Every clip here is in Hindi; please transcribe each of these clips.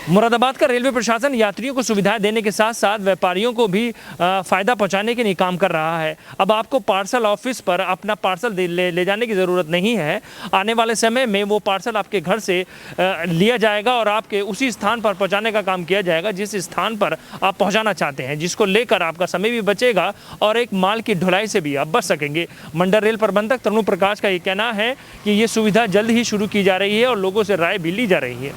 मुरादाबाद का रेलवे प्रशासन यात्रियों को सुविधाएं देने के साथ साथ व्यापारियों को भी फ़ायदा पहुंचाने के लिए काम कर रहा है। अब आपको पार्सल ऑफिस पर अपना पार्सल ले जाने की ज़रूरत नहीं है। आने वाले समय में वो पार्सल आपके घर से लिया जाएगा और आपके उसी स्थान पर पहुंचाने का काम किया जाएगा जिस स्थान पर आप पहुंचाना चाहते हैं, जिसको लेकर आपका समय भी बचेगा और एक माल की ढुलाई से भी आप बच सकेंगे। मंडल रेल प्रबंधक तरुण प्रकाश का ये कहना है कि ये सुविधा जल्द ही शुरू की जा रही है और लोगों से राय भी ली जा रही है।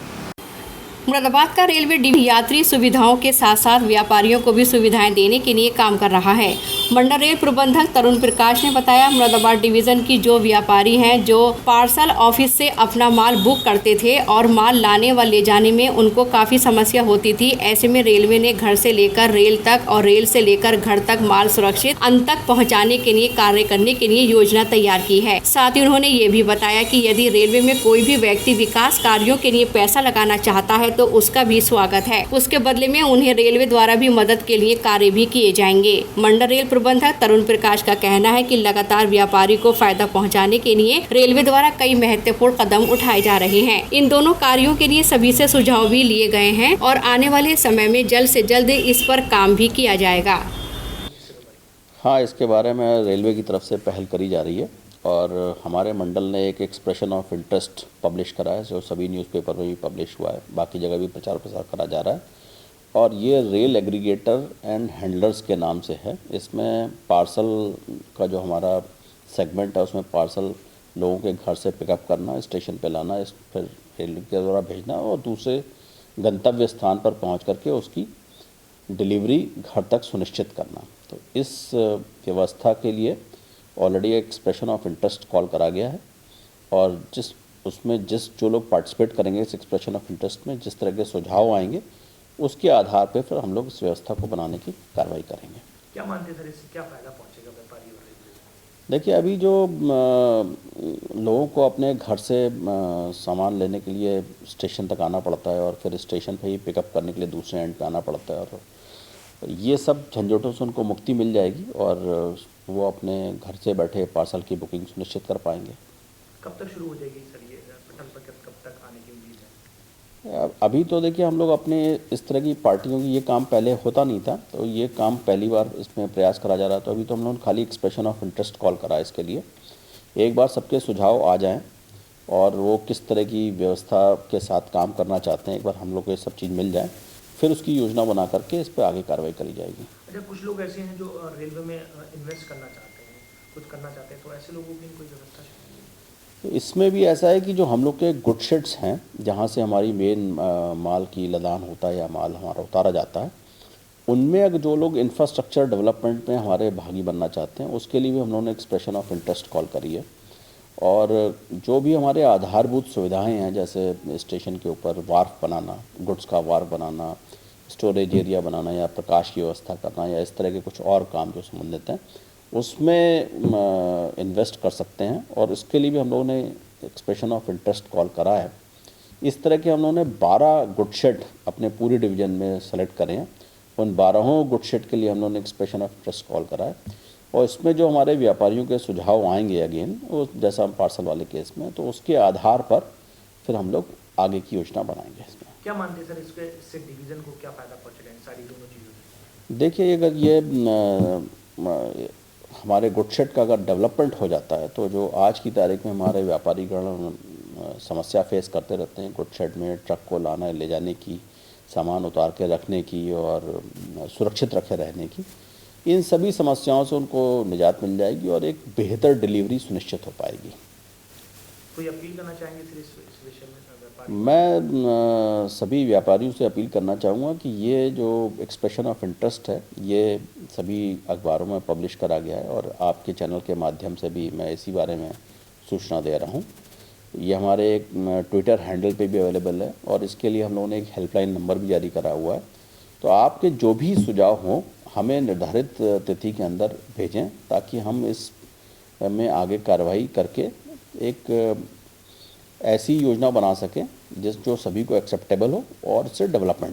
मुरादाबाद का रेलवे डिवीजन यात्री सुविधाओं के साथ साथ व्यापारियों को भी सुविधाएं देने के लिए काम कर रहा है। मंडल रेल प्रबंधक तरुण प्रकाश ने बताया, मुरादाबाद डिवीजन की जो व्यापारी हैं जो पार्सल ऑफिस से अपना माल बुक करते थे और माल लाने व ले जाने में उनको काफ़ी समस्या होती थी। ऐसे में रेलवे ने घर से लेकर रेल तक और रेल से लेकर घर तक माल सुरक्षित अंत तक पहुँचाने के लिए कार्य करने के लिए योजना तैयार की है। साथ ही उन्होंने ये भी बताया कि यदि रेलवे में कोई भी व्यक्ति विकास कार्यों के लिए पैसा लगाना चाहता है तो उसका भी स्वागत है। उसके बदले में उन्हें रेलवे द्वारा भी मदद के लिए कार्य भी किए जाएंगे। मंडल रेल प्रबंधक तरुण प्रकाश का कहना है कि लगातार व्यापारी को फायदा पहुंचाने के लिए रेलवे द्वारा कई महत्वपूर्ण कदम उठाए जा रहे हैं। इन दोनों कार्यों के लिए सभी से सुझाव भी लिए गए हैं और आने वाले समय में जल्द से जल्द इस पर काम भी किया जाएगा। हाँ, इसके बारे में रेलवे की तरफ से पहल करी जा रही है और हमारे मंडल ने एक एक्सप्रेशन ऑफ इंटरेस्ट पब्लिश करा है, जो सभी न्यूज़पेपर में भी पब्लिश हुआ है, बाकी जगह भी प्रचार प्रसार करा जा रहा है। और ये रेल एग्रीगेटर एंड हैंडलर्स के नाम से है। इसमें पार्सल का जो हमारा सेगमेंट है उसमें पार्सल लोगों के घर से पिकअप करना, स्टेशन पे लाना, फिर रेल के द्वारा भेजना और दूसरे गंतव्य स्थान पर पहुंच करके उसकी डिलीवरी घर तक सुनिश्चित करना। तो इस व्यवस्था के लिए already expression of interest call करा गया है और जो लोग पार्टिसिपेट करेंगे इस एक्सप्रेशन ऑफ इंटरेस्ट में, जिस तरह के सुझाव आएंगे उसके आधार पर फिर हम लोग इस व्यवस्था को बनाने की कार्रवाई करेंगे। क्या मानते सर, इससे क्या फ़ायदा पहुंचेगा व्यापारी और रेलवे? देखिए, अभी जो लोगों को अपने घर से सामान लेने के लिए स्टेशन तक आना पड़ता है और फिर स्टेशन पर ही पिकअप करने के लिए दूसरे एंड पे आना पड़ता है, और ये सब झंझटों से उनको मुक्ति मिल जाएगी और वो अपने घर से बैठे पार्सल की बुकिंग सुनिश्चित कर पाएंगे। कब तक शुरू हो जाएगी सर ये पटल पर, कब तक आने की उम्मीद है? अभी तो देखिए, हम लोग अपने इस तरह की पार्टियों की ये काम पहले होता नहीं था, तो ये काम पहली बार इसमें प्रयास करा जा रहा है। तो अभी तो हम लोग खाली एक्सप्रेशन ऑफ इंटरेस्ट कॉल करा है इसके लिए। एक बार सबके सुझाव आ जाएं और वो किस तरह की व्यवस्था के साथ काम करना चाहते हैं, एक बार हम लोग को ये सब चीज़ मिल जाए, फिर उसकी योजना बना करके इस पर आगे कार्रवाई करी जाएगी। अच्छा, कुछ लोग ऐसे हैं जो रेलवे में इन्वेस्ट करना चाहते हैं, कुछ करना चाहते हैं, तो ऐसे लोगों की कोई व्यवस्था चाहिए? तो इसमें भी ऐसा है कि जो हम लोग के गुड शेड्स हैं, जहाँ से हमारी मेन माल की लदान होता है या माल हमारा उतारा जाता है, उनमें अगर जो लोग इंफ्रास्ट्रक्चर डेवलपमेंट में हमारे भागी बनना चाहते हैं, उसके लिए भी हम लोगों ने एक्सप्रेशन ऑफ इंटरेस्ट कॉल करी है। और जो भी हमारे आधारभूत सुविधाएं हैं, जैसे स्टेशन के ऊपर वार्फ बनाना, गुड्स का वार्फ बनाना, स्टोरेज एरिया बनाना या प्रकाश की व्यवस्था करना या इस तरह के कुछ और काम जो संबंधित हैं, उसमें इन्वेस्ट कर सकते हैं। और इसके लिए भी हम लोगों ने एक्सप्रेशन ऑफ इंटरेस्ट कॉल करा है। इस तरह के हम लोगों ने 12 गुड शेड अपने पूरे डिवीज़न में सेलेक्ट करे हैं। उन 12 गुड शेड के लिए हम लोगों ने एक्सप्रेशन ऑफ इंटरेस्ट कॉल करा है और इसमें जो हमारे व्यापारियों के सुझाव आएंगे अगेन, वो जैसा पार्सल वाले केस में, तो उसके आधार पर फिर हम लोग आगे की योजना बनाएंगे। इसमें क्या मानते हैं सर, इससे डिवीज़न को क्या फ़ायदा पहुँचेगा इन सारी दोनों चीज़ों से? देखिए, अगर ये हमारे गुड शेड का अगर डेवलपमेंट हो जाता है तो जो आज की तारीख में हमारे व्यापारीगण समस्या फेस करते रहते हैं, गुड शेड में ट्रक को लाना ले जाने की, सामान उतार के रखने की और सुरक्षित रखे रहने की, इन सभी समस्याओं से उनको निजात मिल जाएगी और एक बेहतर डिलीवरी सुनिश्चित हो पाएगी। कोई अपील करना चाहेंगे सर इस विषय में? मैं सभी व्यापारियों से अपील करना चाहूँगा कि ये जो एक्सप्रेशन ऑफ इंटरेस्ट है, ये सभी अखबारों में पब्लिश करा गया है और आपके चैनल के माध्यम से भी मैं इसी बारे में सूचना दे रहा हूँ। ये हमारे एक ट्विटर हैंडल पे भी अवेलेबल है और इसके लिए हम लोगों ने एक हेल्पलाइन नंबर भी जारी करा हुआ है। तो आपके जो भी सुझाव हों हमें निर्धारित तिथि के अंदर भेजें ताकि हम इस में आगे कार्रवाई करके एक ऐसी योजना बना सकें जो सभी को एक्सेप्टेबल हो और इससे डेवलपमेंट